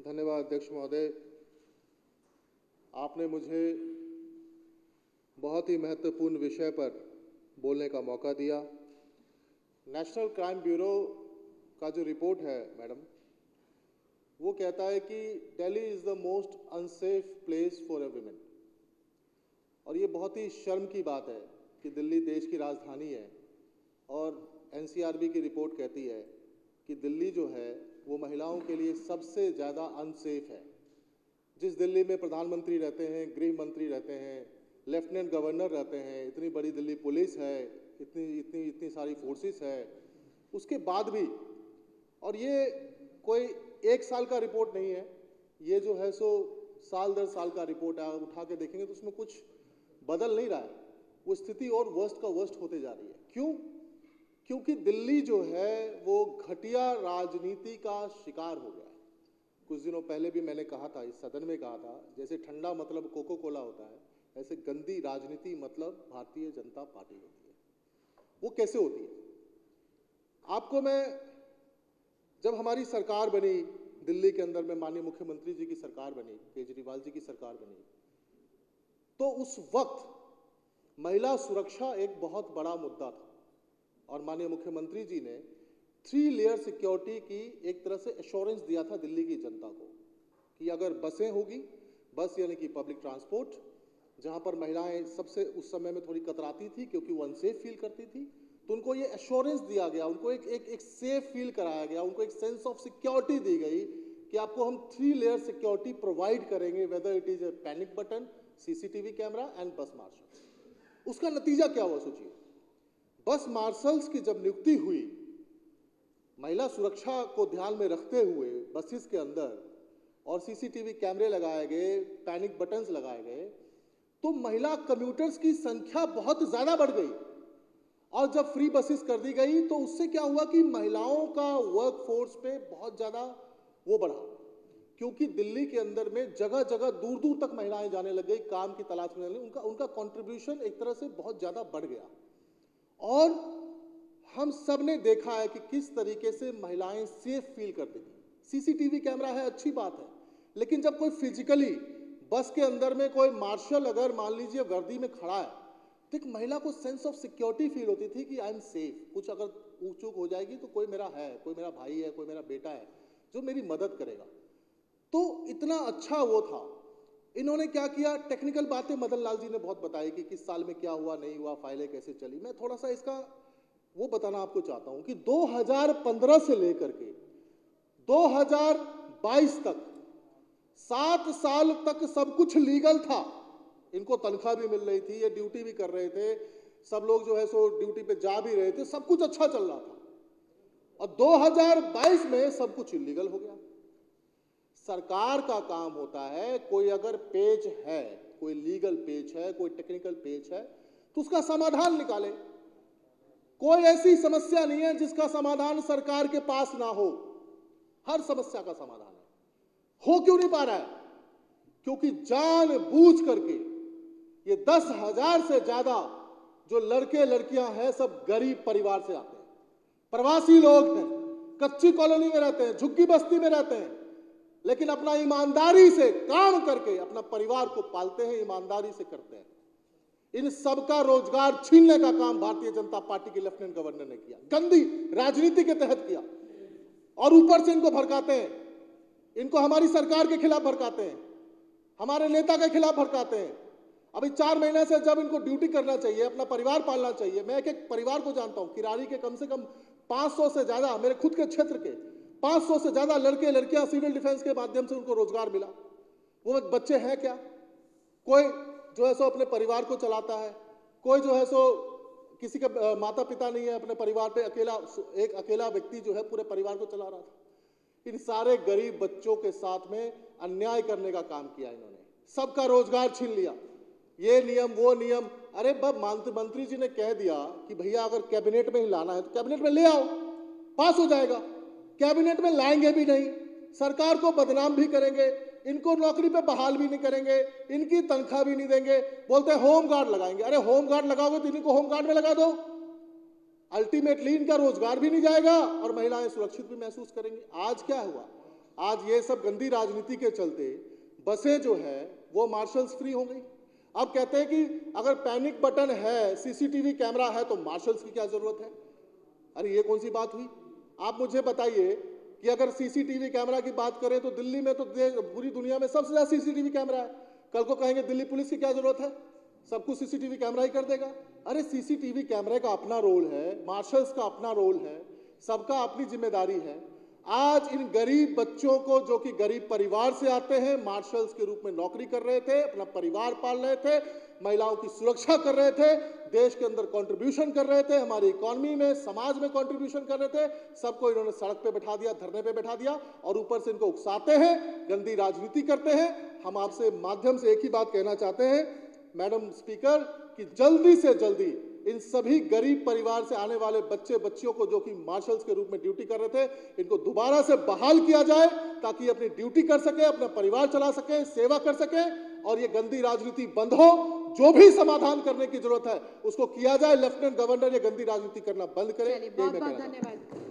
धन्यवाद अध्यक्ष महोदय। आपने मुझे बहुत ही महत्वपूर्ण विषय पर बोलने का मौका दिया। नेशनल क्राइम ब्यूरो का जो रिपोर्ट है मैडम, वो कहता है कि Delhi is the most unsafe place for a women. और ये बहुत ही शर्म की बात है कि दिल्ली देश की राजधानी है और एनसीआरबी की रिपोर्ट कहती है कि दिल्ली जो है वो महिलाओं के लिए सबसे ज़्यादा अनसेफ है। जिस दिल्ली में प्रधानमंत्री रहते हैं, गृह मंत्री रहते हैं, लेफ्टिनेंट गवर्नर रहते हैं, इतनी बड़ी दिल्ली पुलिस है, इतनी सारी फोर्सेस है, उसके बाद भी, और ये कोई एक साल का रिपोर्ट नहीं है, ये जो है सो साल दर साल का रिपोर्ट है। अगर उठा के देखेंगे तो उसमें कुछ बदल नहीं रहा है, वो स्थिति और वर्स्ट का वर्स्ट होते जा रही है। क्यों? क्योंकि दिल्ली जो है वो घटिया राजनीति का शिकार हो गया है। कुछ दिनों पहले भी मैंने कहा था, इस सदन में कहा था, जैसे ठंडा मतलब कोको कोला होता है, ऐसे गंदी राजनीति मतलब भारतीय जनता पार्टी होती है। वो कैसे होती है? आपको मैं, जब हमारी सरकार बनी दिल्ली के अंदर में, माननीय मुख्यमंत्री जी की सरकार बनी, केजरीवाल जी की सरकार बनी, तो उस वक्त महिला सुरक्षा एक बहुत बड़ा मुद्दा था और माननीय मुख्यमंत्री जी ने 3 लेयर सिक्योरिटी की एक तरह से एश्योरेंस दिया था दिल्ली की जनता को कि अगर बसें होगी, बस यानी कि पब्लिक ट्रांसपोर्ट, जहां पर महिलाएं सबसे उस समय में थोड़ी कतराती थी क्योंकि वो अनसेफ फील करती थी, तो उनको ये एश्योरेंस दिया गया, उनको एक सेफ फील कराया गया, उनको एक सेंस ऑफ सिक्योरिटी दी गई कि आपको हम 3 लेयर सिक्योरिटी प्रोवाइड करेंगे, whether it is a panic button, CCTV camera and बस मार्शल। उसका नतीजा क्या हुआ सोचिए। बस मार्शल्स की जब नियुक्ति हुई, महिला सुरक्षा को ध्यान में रखते हुए बसेस के अंदर और सीसीटीवी कैमरे लगाए गए, पैनिक बटन्स लगाए गए, तो महिला कम्यूटर्स की संख्या बहुत ज्यादा बढ़ गई। और जब फ्री बसेस कर दी गई तो उससे क्या हुआ कि महिलाओं का वर्क फोर्स पे बहुत ज्यादा वो बढ़ा, क्योंकि दिल्ली के अंदर में जगह जगह दूर दूर तक महिलाएं जाने लग गई काम की तलाश में, उनका कंट्रीब्यूशन एक तरह से बहुत ज्यादा बढ़ गया। और हम सब ने देखा है कि किस तरीके से महिलाएं सेफ फील करती थी। सीसीटीवी कैमरा है, अच्छी बात है, लेकिन जब कोई फिजिकली बस के अंदर में कोई मार्शल अगर मान लीजिए वर्दी में खड़ा है, तो एक महिला को सेंस ऑफ सिक्योरिटी फील होती थी कि आई एम सेफ, कुछ अगर ऊक चूक हो जाएगी तो कोई मेरा है, कोई मेरा भाई है, कोई मेरा बेटा है जो मेरी मदद करेगा। तो इतना अच्छा वो था। इन्होंने क्या किया, टेक्निकल बातें मदन लाल जी ने बहुत बताई कि किस साल में क्या हुआ, नहीं हुआ, फाइलें कैसे चली। मैं थोड़ा सा इसका वो बताना आपको चाहता हूं कि 2015 से लेकर के 2022 तक 7 साल तक सब कुछ लीगल था। इनको तनख्वाह भी मिल रही थी, ये ड्यूटी भी कर रहे थे, सब लोग जो है सो ड्यूटी पे जा भी रहे थे, सब कुछ अच्छा चल रहा था। और 2022 में सब कुछ इलीगल हो गया। सरकार का काम होता है, कोई अगर पेच है, कोई लीगल पेच है, कोई टेक्निकल पेच है, तो उसका समाधान निकाले। कोई ऐसी समस्या नहीं है जिसका समाधान सरकार के पास ना हो, हर समस्या का समाधान है। हो क्यों नहीं पा रहा है? क्योंकि जानबूझ करके ये 10,000 से ज्यादा जो लड़के लड़कियां हैं सब गरीब परिवार से आते हैं, प्रवासी लोग हैं, कच्ची कॉलोनी में रहते हैं, झुग्गी बस्ती में रहते हैं, लेकिन अपना ईमानदारी से काम करके अपना परिवार को पालते हैं, ईमानदारी से करते हैं। इन सबका रोजगार छीनने का काम भारतीय जनता पार्टी के लेफ्टिनेंट गवर्नर ने किया, गंदी राजनीति के तहत किया। और ऊपर से इनको भड़काते हैं, इनको हमारी सरकार के खिलाफ भड़काते हैं, हमारे नेता के खिलाफ भड़काते हैं। अभी 4 महीने से जब इनको ड्यूटी करना चाहिए, अपना परिवार पालना चाहिए, मैं एक परिवार को जानता हूं, किरारी के कम से कम 500 से ज्यादा, मेरे खुद के क्षेत्र के 500 से ज्यादा लड़के लड़कियां सिविल डिफेंस के माध्यम से उनको रोजगार मिला। वो बच्चे हैं क्या? कोई जो है सो अपने परिवार को चलाता है, कोई जो है सो किसी के माता पिता नहीं है, अपने परिवार पे एक अकेला व्यक्ति जो है पूरे परिवार को चला रहा था। इन सारे गरीब बच्चों के साथ में अन्याय करने का काम किया इन्होंने, सबका रोजगार छीन लिया, ये नियम वो नियम। अरे मंत्री जी ने कह दिया कि भैया अगर कैबिनेट में ही लाना है तो कैबिनेट में ले आओ, पास हो जाएगा। कैबिनेट में लाएंगे भी नहीं, सरकार को बदनाम भी करेंगे, इनको नौकरी पे बहाल भी नहीं करेंगे, इनकी तनख्वाह भी नहीं देंगे, बोलते हैं होम गार्ड लगाएंगे। अरे होम गार्ड लगाओगे तो इनको होम गार्ड में लगा दो, अल्टीमेटली इनका रोजगार भी नहीं जाएगा और महिलाएं सुरक्षित भी महसूस करेंगी। आज क्या हुआ, आज ये सब गंदी राजनीति के चलते बसें जो है वो मार्शल्स फ्री हो गई। अब कहते हैं कि अगर पैनिक बटन है, सीसीटीवी कैमरा है, तो मार्शल्स की क्या जरूरत है? अरे ये कौन सी बात हुई? आप मुझे बताइए कि अगर सीसीटीवी कैमरा की बात करें तो दिल्ली में तो पूरी दुनिया में सबसे ज्यादा सीसीटीवी कैमरा है। कल को कहेंगे दिल्ली पुलिस की क्या जरूरत है, सब कुछ सीसीटीवी कैमरा ही कर देगा। अरे सीसीटीवी कैमरे का अपना रोल है, मार्शल्स का अपना रोल है, सबका अपनी जिम्मेदारी है। आज इन गरीब बच्चों को जो कि गरीब परिवार से आते हैं, मार्शल्स के रूप में नौकरी कर रहे थे, अपना परिवार पाल रहे थे, महिलाओं की सुरक्षा कर रहे थे, देश के अंदर कंट्रीब्यूशन कर रहे थे, हमारी इकोनॉमी में, समाज में कंट्रीब्यूशन कर रहे थे, सबको इन्होंने सड़क पे बैठा दिया, धरने पे बैठा दिया और ऊपर से इनको उकसाते हैं, गंदी राजनीति करते हैं। हम आपसे माध्यम से एक ही बात कहना चाहते हैं मैडम स्पीकर कि जल्दी से जल्दी इन सभी गरीब परिवार से आने वाले बच्चे बच्चियों को जो कि मार्शल्स के रूप में ड्यूटी कर रहे थे, इनको दोबारा से बहाल किया जाए ताकि अपनी ड्यूटी कर सके, अपना परिवार चला सके, सेवा कर सके और ये गंदी राजनीति बंद हो। जो भी समाधान करने की जरूरत है उसको किया जाए। लेफ्टिनेंट गवर्नर ये गंदी राजनीति करना बंद करे। बहुत बहुत धन्यवाद।